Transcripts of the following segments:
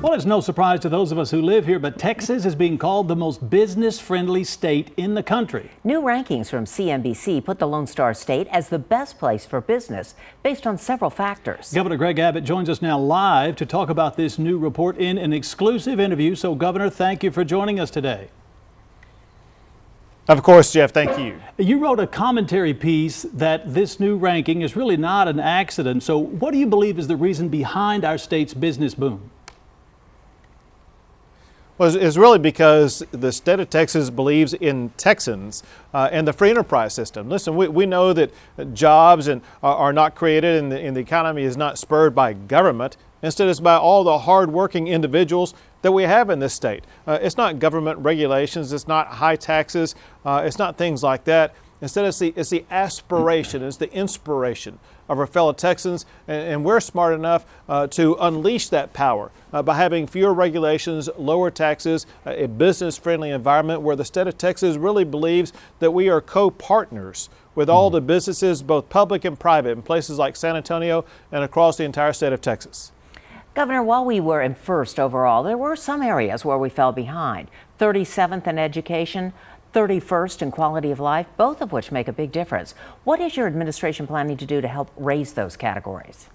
Well, it's no surprise to those of us who live here, but Texas is being called the most business-friendly state in the country. New rankings from CNBC put the Lone Star State as the best place for business based on several factors. Governor Greg Abbott joins us now live to talk about this new report in an exclusive interview. So, Governor, thank you for joining us today. Of course, Jeff, thank you. You wrote a commentary piece that this new ranking is really not an accident. So what do you believe is the reason behind our state's business boom? Well, it's really because the state of Texas believes in Texans and the free enterprise system. Listen, we know that jobs are not created and the economy is not spurred by government. Instead, it's by all the hardworking individuals that we have in this state. It's not government regulations, it's not high taxes, it's not things like that. Instead, it's the aspiration, it's the inspiration of our fellow Texans, and we're smart enough to unleash that power by having fewer regulations, lower taxes, a business-friendly environment where the state of Texas really believes that we are co-partners with all the businesses, both public and private, in places like San Antonio and across the entire state of Texas. Governor, while we were in first overall, there were some areas where we fell behind. 37th in education, 31st in quality of life, both of which make a big difference. What is your administration planning to do to help raise those categories?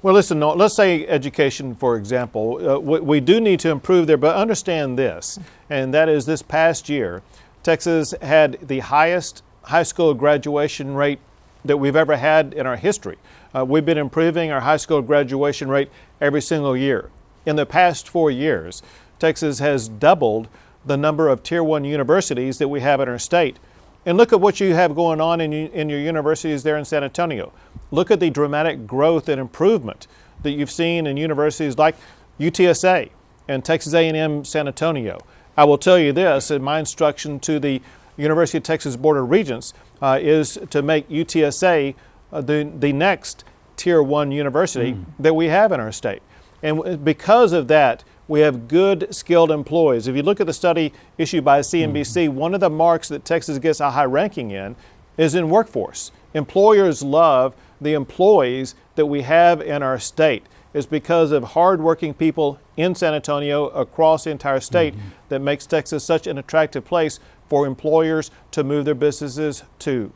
Well, listen, let's say education, for example. We do need to improve there, but understand this, and that is this past year, Texas had the highest high school graduation rate that we've ever had in our history. We've been improving our high school graduation rate every single year. In the past 4 years, Texas has doubled the number of Tier 1 universities that we have in our state. And look at what you have going on in your universities there in San Antonio. Look at the dramatic growth and improvement that you've seen in universities like UTSA and Texas A&M San Antonio. I will tell you this, and my instruction to the University of Texas Board of Regents is to make UTSA the next Tier 1 university that we have in our state. And because of that, we have good, skilled employees. If you look at the study issued by CNBC, one of the marks that Texas gets a high ranking in is in workforce. Employers love the employees that we have in our state. It's because of hardworking people in San Antonio across the entire state that makes Texas such an attractive place for employers to move their businesses to.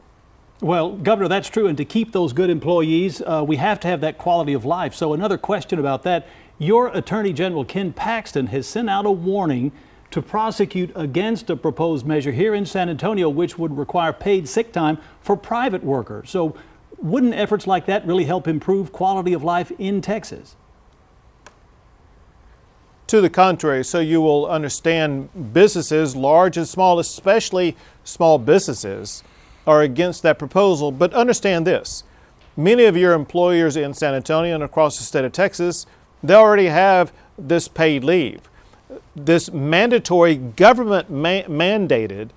Well, Governor, that's true. And to keep those good employees, we have to have that quality of life. So another question about that. Your Attorney General, Ken Paxton, has sent out a warning to prosecute against a proposed measure here in San Antonio, which would require paid sick time for private workers. So wouldn't efforts like that really help improve quality of life in Texas? To the contrary, so you will understand, businesses, large and small, especially small businesses, are against that proposal. But understand this, many of your employers in San Antonio and across the state of Texas, they already have this paid leave. This mandatory government mandated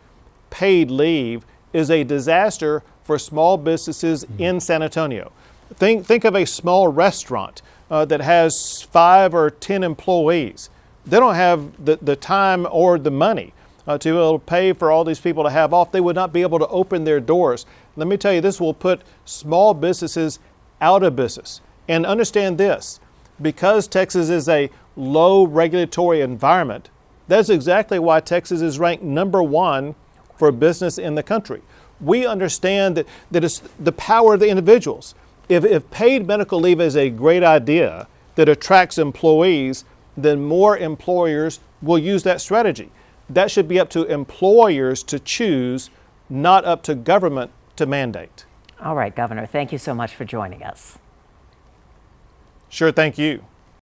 paid leave is a disaster for small businesses in San Antonio. Think of a small restaurant that has 5 or 10 employees. They don't have the time or the money to be able to pay for all these people to have off. They would not be able to open their doors. Let me tell you, this will put small businesses out of business. And understand this, because Texas is a low regulatory environment, that's exactly why Texas is ranked #1 for business in the country. We understand that it's the power of the individuals. If paid medical leave is a great idea that attracts employees, then more employers will use that strategy. That should be up to employers to choose, not up to government to mandate. All right, Governor, thank you so much for joining us. Sure, thank you.